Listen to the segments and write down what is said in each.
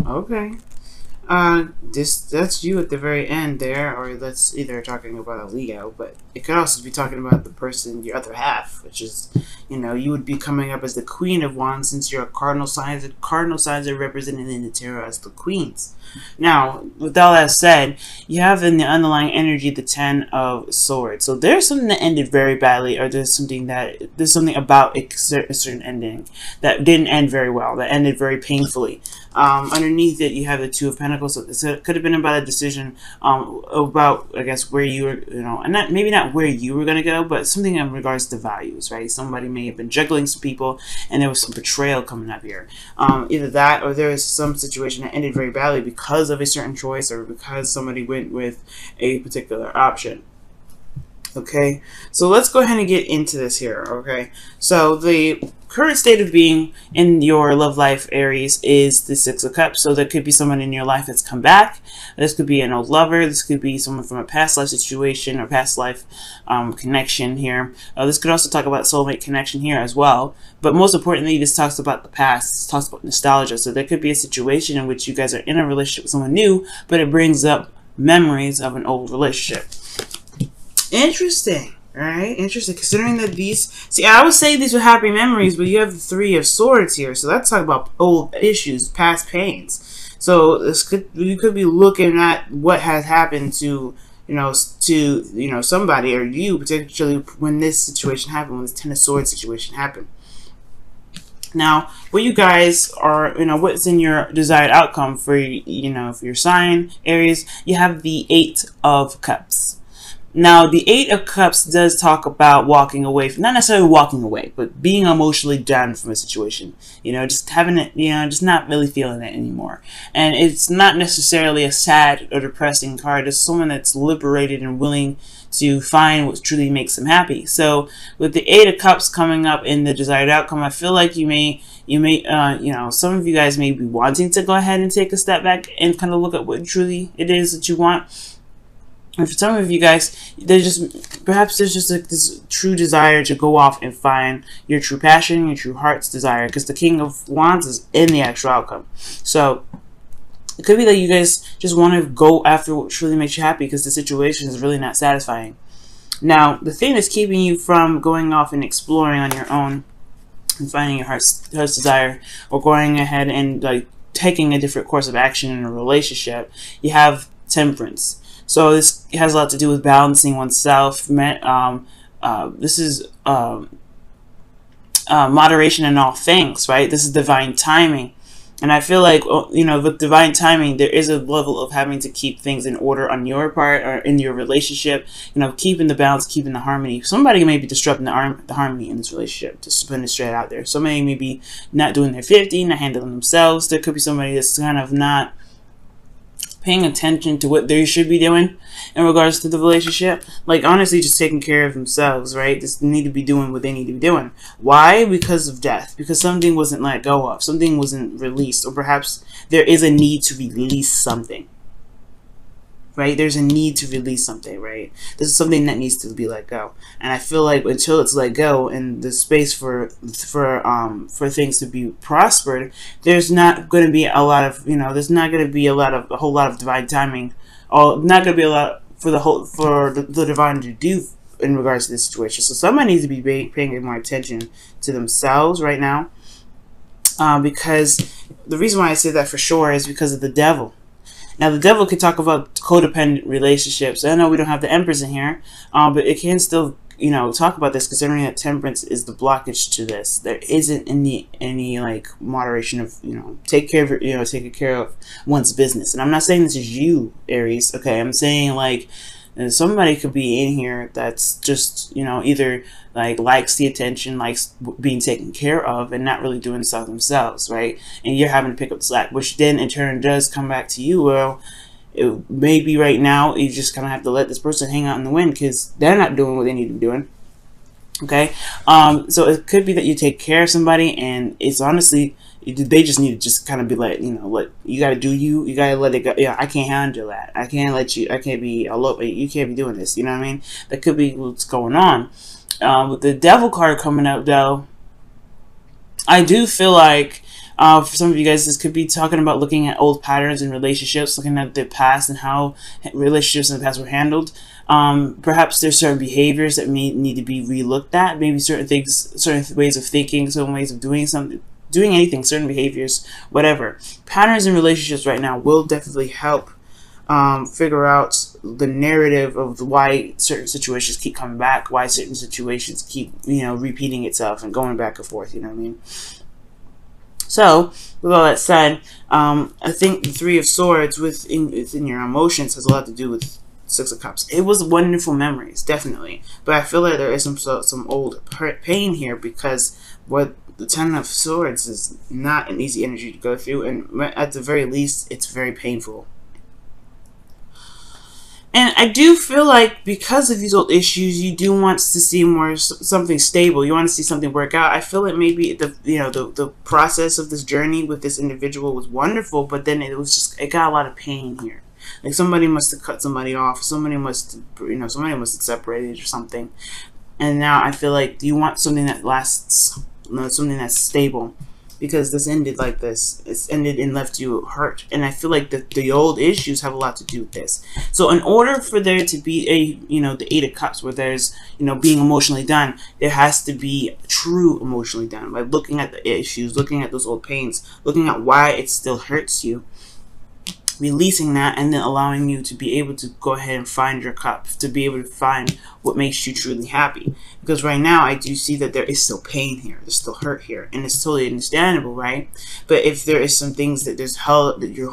Okay. That's you at the very end there, or that's either talking about a Leo, but it could also be talking about the person, your other half, which is, you would be coming up as the Queen of Wands since you're a cardinal sign. The cardinal signs are represented in the tarot as the queens. Now, with all that said, you have in the underlying energy the Ten of Swords. So there's something that ended very badly, or there's something about a certain ending that didn't end very well, that ended very painfully. Underneath it, you have the Two of Pentacles. So it could have been about a decision about, I guess, where you were, and maybe not where you were going to go, but something in regards to values, right? Somebody may have been juggling some people, and there was some betrayal coming up here. Either that, or there is some situation that ended very badly because of a certain choice, or because somebody went with a particular option. Okay, so let's go ahead and get into this here. Okay, so the current state of being in your love life, Aries, is the Six of Cups. So there could be someone in your life that's come back. This could be an old lover. This could be someone from a past life situation or past life connection here. This could also talk about soulmate connection here as well. But most importantly, this talks about the past. This talks about nostalgia. So there could be a situation in which you guys are in a relationship with someone new, but it brings up memories of an old relationship. Interesting. Alright, interesting. Considering that I would say these were happy memories, but you have the Three of Swords here, so that's talking about old issues, past pains. So you could be looking at what has happened to somebody, or you particularly, when this situation happened, when this Ten of Swords situation happened. Now, what you guys are, what's in your desired outcome for for your sign, Aries, you have the Eight of Cups. Now, the Eight of Cups does talk about walking away from, not necessarily walking away, but being emotionally done from a situation. Just having it, just not really feeling it anymore. And it's not necessarily a sad or depressing card. It's someone that's liberated and willing to find what truly makes them happy. So, with the Eight of Cups coming up in the desired outcome, I feel like you may, some of you guys may be wanting to go ahead and take a step back and kind of look at what truly it is that you want. And for some of you guys, perhaps there's just this true desire to go off and find your true passion, your true heart's desire, because the King of Wands is in the actual outcome. So it could be that you guys just want to go after what truly makes you happy, because the situation is really not satisfying. Now, the thing that's keeping you from going off and exploring on your own and finding your heart's desire, or going ahead and taking a different course of action in a relationship, you have Temperance. So this has a lot to do with balancing oneself. This is moderation in all things, right? This is divine timing. And I feel like, with divine timing, there is a level of having to keep things in order on your part or in your relationship, keeping the balance, keeping the harmony. Somebody may be disrupting the harmony in this relationship, just putting it straight out there. Somebody may be not doing their 50, not handling themselves. There could be somebody that's kind of not paying attention to what they should be doing in regards to the relationship. Like, honestly, just taking care of themselves, right? Just need to be doing what they need to be doing. Why? Because of death. Because something wasn't let go of. Something wasn't released. Or perhaps there is a need to release something. Right? There's a need to release something, right? This is something that needs to be let go. And I feel like until it's let go and the space for things to be prospered, there's not going to be a lot of, there's not going to be a whole lot of divine timing, or not going to be a lot for the divine to do in regards to this situation. So somebody needs to be paying more attention to themselves right now, because the reason why I say that for sure is because of the devil. Now, the devil could talk about codependent relationships. I know we don't have the Empress in here, but it can still, talk about this, considering that Temperance is the blockage to this. There isn't any moderation of, taking care of one's business. And I'm not saying this is you, Aries. Okay, I'm saying somebody could be in here that's just, either likes the attention, likes being taken care of, and not really doing stuff themselves, right? And you're having to pick up the slack, which then in turn does come back to you. Well, it may be right now you just kind of have to let this person hang out in the wind, because they're not doing what they need to be doing. Okay, so it could be that you take care of somebody, and it's honestly, they just need to just kind of be you gotta do you gotta let it go. Yeah, I can't handle that. I can't be you can't be doing this. You know what I mean? That could be what's going on. With the Devil card coming up, though, I do feel like For some of you guys, this could be talking about looking at old patterns in relationships, looking at the past and how relationships in the past were handled. Perhaps there's certain behaviors that may need to be relooked at. Maybe certain things, certain ways of thinking, certain ways of doing something, doing anything, certain behaviors, whatever. Patterns in relationships right now will definitely help figure out the narrative of why certain situations keep coming back, why certain situations keep, repeating itself and going back and forth. You know what I mean? So, with all that said, I think the Three of Swords within your emotions has a lot to do with Six of Cups. It was wonderful memories, definitely, but I feel like there is some old pain here, because what the Ten of Swords is not an easy energy to go through, and at the very least, it's very painful. And I do feel like because of these old issues, you do want to see something stable. You want to see something work out. I feel like maybe the process of this journey with this individual was wonderful, but then it got a lot of pain here. Like somebody must have cut somebody off. Somebody must have separated or something. And now I feel like you want something that lasts, something that's stable. Because this ended like this. It's ended and left you hurt. And I feel like the old issues have a lot to do with this. So in order for there to be the Eight of Cups, where there's, being emotionally done, there has to be true emotionally done. By looking at the issues, looking at those old pains, looking at why it still hurts you, releasing that, and then allowing you to be able to go ahead and find your cup, to be able to find what makes you truly happy. Because right now I do see that there is still pain here, there's still hurt here, and it's totally understandable, right? But if there is some things that you're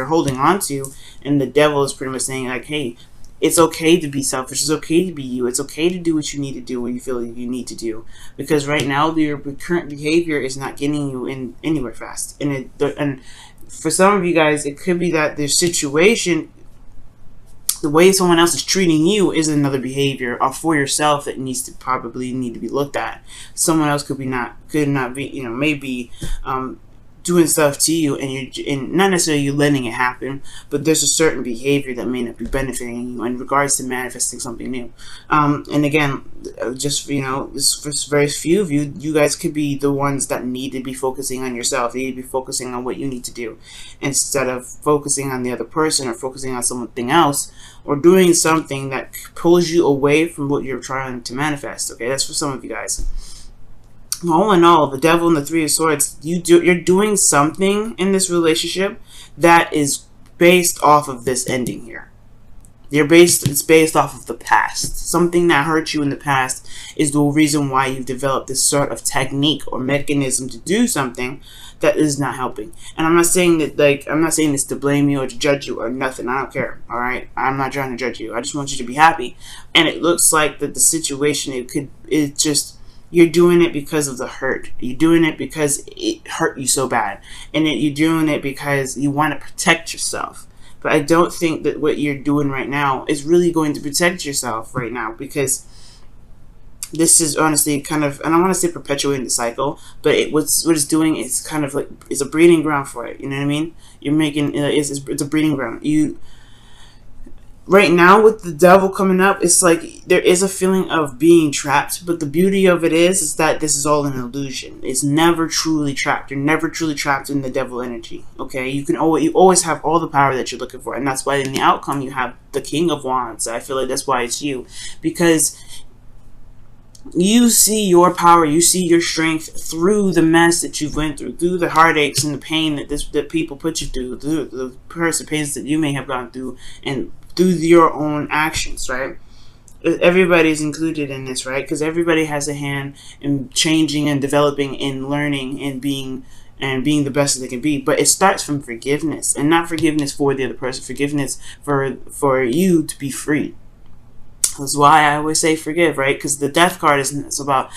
holding on to, and the devil is pretty much saying like, hey, it's okay to be selfish, it's okay to be you, it's okay to do what you need to do when you feel like you need to do, because right now your current behavior is not getting you anywhere fast. And for some of you guys, it could be that their situation, the way someone else is treating you, is another behavior for yourself that need to be looked at. Someone else could not be, maybe doing stuff to you, and not necessarily you letting it happen, but there's a certain behavior that may not be benefiting you in regards to manifesting something new. And again, just for very few of you guys could be the ones that need to be focusing on yourself. You need to be focusing on what you need to do, instead of focusing on the other person or focusing on something else, or doing something that pulls you away from what you're trying to manifest. Okay, that's for some of you guys. All in all, the Devil and the Three of Swords, you're doing something in this relationship that is based off of this ending here. It's based off of the past. Something that hurt you in the past is the reason why you've developed this sort of technique or mechanism to do something that is not helping. And I'm not saying that, I'm not saying this to blame you or to judge you or nothing. I don't care. All right, I'm not trying to judge you. I just want you to be happy. And it looks like that the situation, you're doing it because of the hurt. You're doing it because it hurt you so bad. And you're doing it because you want to protect yourself. But I don't think that what you're doing right now is really going to protect yourself right now, because this is honestly kind of, and I want to say perpetuating the cycle, but what it's doing is kind of like, it's a breeding ground for it. You know what I mean? You're making, it's a breeding ground. Right now, with the Devil coming up, it's like there is a feeling of being trapped, but the beauty of it is that this is all an illusion. It's never truly trapped. You're never truly trapped in the Devil energy. Okay, you always have all the power that you're looking for, and that's why in the outcome you have the King of Wands. I feel like that's why it's you, because you see your power, you see your strength through the mess that you've went through the heartaches and the pain that people put you through the personal pains that you may have gone through, and through your own actions, right? Everybody's included in this, right? Because everybody has a hand in changing and developing and learning and being the best that they can be. But it starts from forgiveness, and not forgiveness for the other person, forgiveness for you to be free. That's why I always say forgive, right? Because the Death card it's about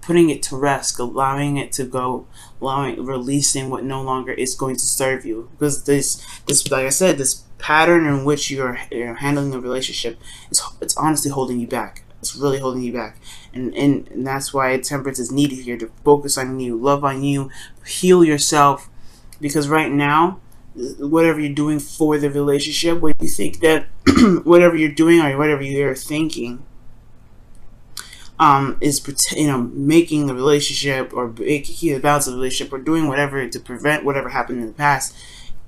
putting it to rest, allowing it to go, releasing what no longer is going to serve you. Because this, like I said, this pattern in which you're handling the relationship, it's honestly holding you back. It's really holding you back, and that's why temperance is needed here, to focus on you, love on you, heal yourself. Because right now, whatever you're doing for the relationship, whatever you're doing or whatever you're thinking, is making the relationship or keeping the balance of the relationship or doing whatever to prevent whatever happened in the past,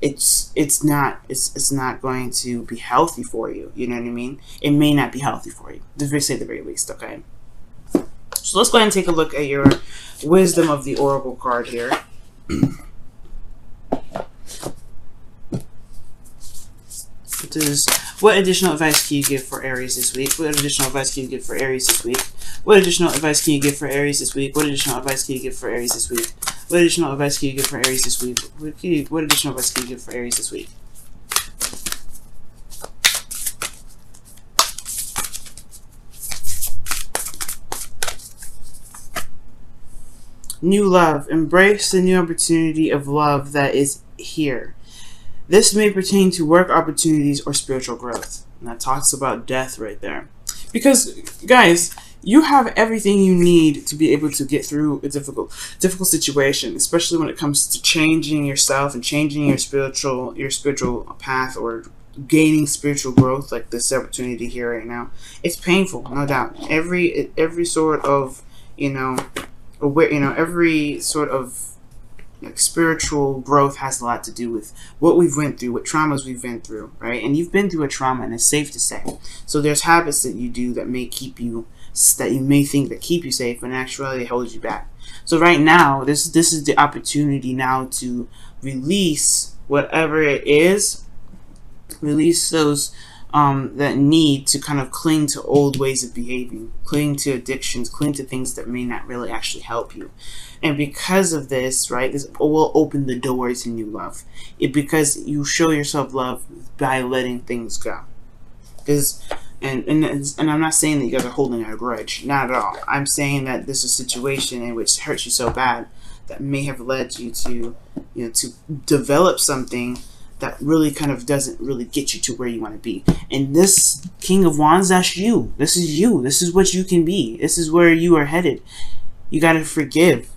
it's not going to be healthy for you. You know what I mean? It may not be healthy for you, to say the very least. Okay. So let's go ahead and take a look at your wisdom of the oracle card here. What additional advice can you give for Aries this week? What additional advice can you give for Aries this week? What additional advice can you give for Aries this week? What additional advice can you give for Aries this week? What additional advice can you give for Aries this week? What additional advice can you give for Aries this week? New love. Embrace the new opportunity of love that is here. This may pertain to work opportunities or spiritual growth. And that talks about death right there. Because, guys, you have everything you need to be able to get through a difficult situation, especially when it comes to changing yourself and changing your spiritual path or gaining spiritual growth, like this opportunity here right now. It's painful, no doubt. Every sort of, every sort of spiritual growth has a lot to do with what we've went through, what traumas we've been through, right? And you've been through a trauma, and it's safe to say. So there's habits that you do that may keep you, that you may think that keep you safe, but in actuality hold you back. So right now, this is the opportunity now to release whatever it is, release those that need to kind of cling to old ways of behaving, cling to addictions, cling to things that may not really actually help you. And because of this, right, this will open the door to new love. Because you show yourself love by letting things go. And I'm not saying that you guys are holding a grudge, not at all. I'm saying that this is a situation in which hurts you so bad that may have led you to, to develop something that really kind of doesn't really get you to where you want to be. And this King of Wands, that's you. This is you. This is what you can be. This is where you are headed. You got to forgive.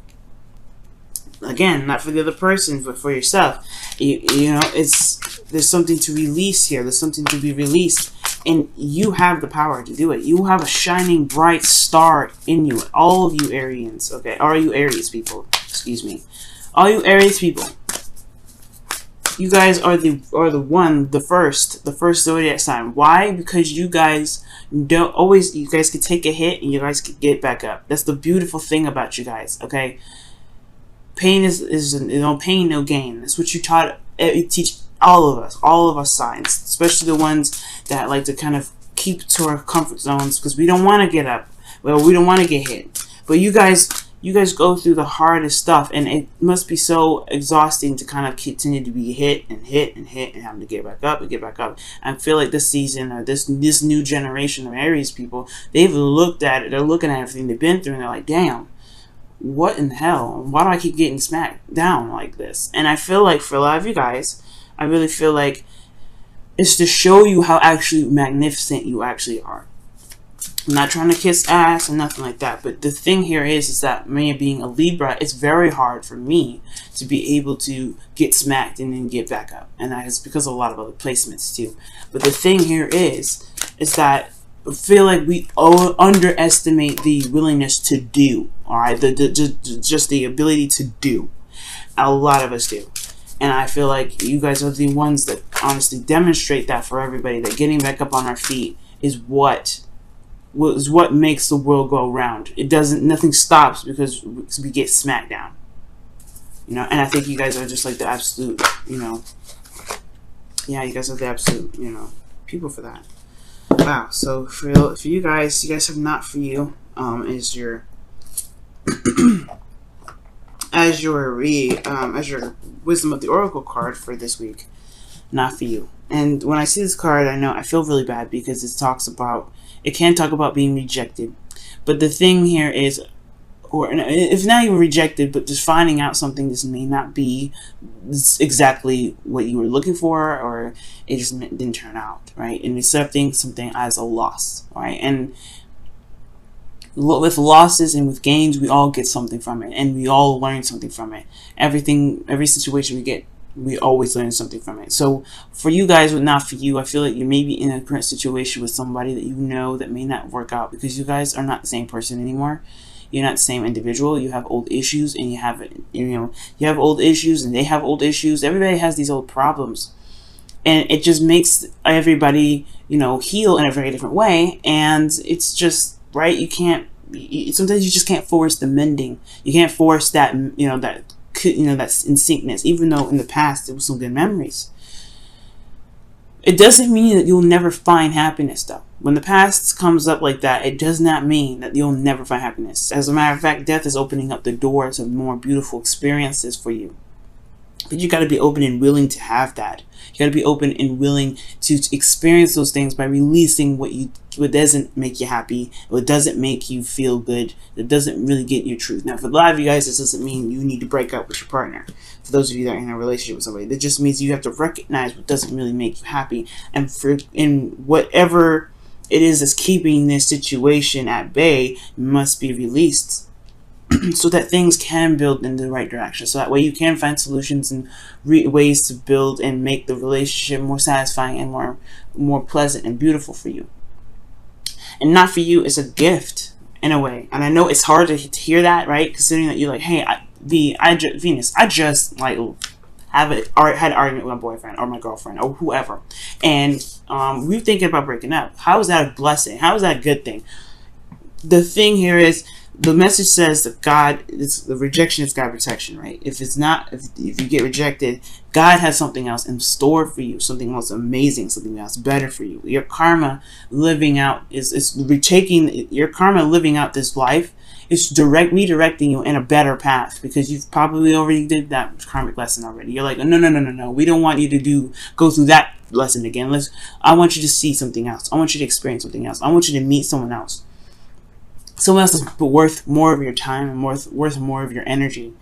Again, not for the other person, but for yourself. There's something to release here. There's something to be released. And you have the power to do it. You have a shining, bright star in you. All of you Arians, okay? All you Aries people, excuse me. All you Aries people. You guys are the first zodiac sign. Why? Because you guys you guys can take a hit and you guys can get back up. That's the beautiful thing about you guys, okay? Pain is no pain, no gain. That's what you teach all of us signs, especially the ones that like to kind of keep to our comfort zones because we don't want to get up. Well, we don't want to get hit. But you guys go through the hardest stuff, and it must be so exhausting to kind of continue to be hit and having to get back up and get back up. I feel like this season or this new generation of Aries people, they've looked at it. They're looking at everything they've been through, and they're like, damn. What in hell? Why do I keep getting smacked down like this? And I feel like for a lot of you guys, I really feel like it's to show you how actually magnificent you actually are. I'm not trying to kiss ass or nothing like that, but the thing here is that me being a Libra, it's very hard for me to be able to get smacked and then get back up. And that is because of a lot of other placements too. But the thing here is that I feel like we underestimate the willingness to do. All right, just the ability to do. A lot of us do, and I feel like you guys are the ones that honestly demonstrate that for everybody. That getting back up on our feet is what makes the world go round. Nothing stops because we get smacked down. And I think you guys are just like the absolute, yeah, you guys are the absolute, people for that. Wow. So for you guys have not for you is your as your wisdom of the oracle card for this week, not for you. And when I see this card, I feel really bad because it can talk about being rejected. But the thing here is, or if not even rejected, but just finding out something this may not be exactly what you were looking for, or it just didn't turn out, right? And accepting something as a loss, right? And with losses and with gains, we all get something from it, and we all learn something from it. Every situation we get We always learn something from it. So for you guys, but not for you, I feel like you may be in a current situation with somebody that you know that may not work out, because you guys are not the same person anymore. You're not the same individual. You have old issues, and you have old issues, and they have old issues. Everybody has these old problems, and it just makes everybody, heal in a very different way. And it's just right. You can't. Sometimes you just can't force the mending. You can't force that. That's in syncness. Even though in the past there was some good memories, it doesn't mean that you'll never find happiness, though. When the past comes up like that, it does not mean that you'll never find happiness. As a matter of fact, death is opening up the doors of more beautiful experiences for you. But you got to be open and willing to have that. You got to be open and willing to experience those things by releasing what doesn't make you happy, what doesn't make you feel good, that doesn't really get your truth. Now, for a lot of you guys, this doesn't mean you need to break up with your partner. For those of you that are in a relationship with somebody, that just means you have to recognize what doesn't really make you happy, and whatever it is that's keeping this situation at bay must be released. So that things can build in the right direction. So that way you can find solutions and ways to build and make the relationship more satisfying and more pleasant and beautiful for you. And not for you, it's a gift in a way. And I know it's hard to hear that, right? Considering that you're like, hey, Venus, I just like had an argument with my boyfriend or my girlfriend or whoever, and we're thinking about breaking up. How is that a blessing? How is that a good thing? The thing here is, the message says that the rejection is God protection, right? If you get rejected, God has something else in store for you, something else amazing, something else better for you. Your karma living out your karma living out this life is redirecting you in a better path, because you've probably already did that karmic lesson already. You're like, no, we don't want you to go through that lesson again. I want you to see something else. I want you to experience something else. I want you to meet someone else. Someone else is worth more of your time and worth more of your energy.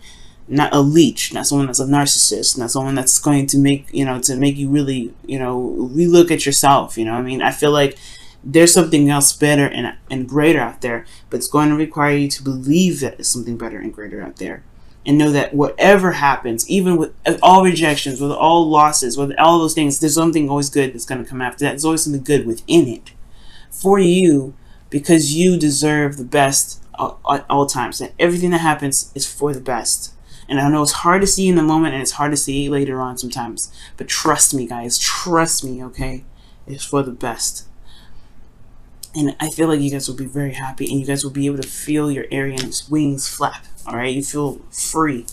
Not a leech, not someone that's a narcissist, not someone that's going to make you really, relook at yourself. I feel like there's something else better and greater out there, but it's going to require you to believe that there's something better and greater out there. And know that whatever happens, even with all rejections, with all losses, with all those things, there's something always good that's going to come after that. There's always something good within it for you, because you deserve the best at all times. And everything that happens is for the best. And I know it's hard to see in the moment, and it's hard to see later on sometimes. But trust me, guys. Trust me, okay? It's for the best. And I feel like you guys will be very happy, and you guys will be able to feel your Arian wings flap. Alright? You feel free.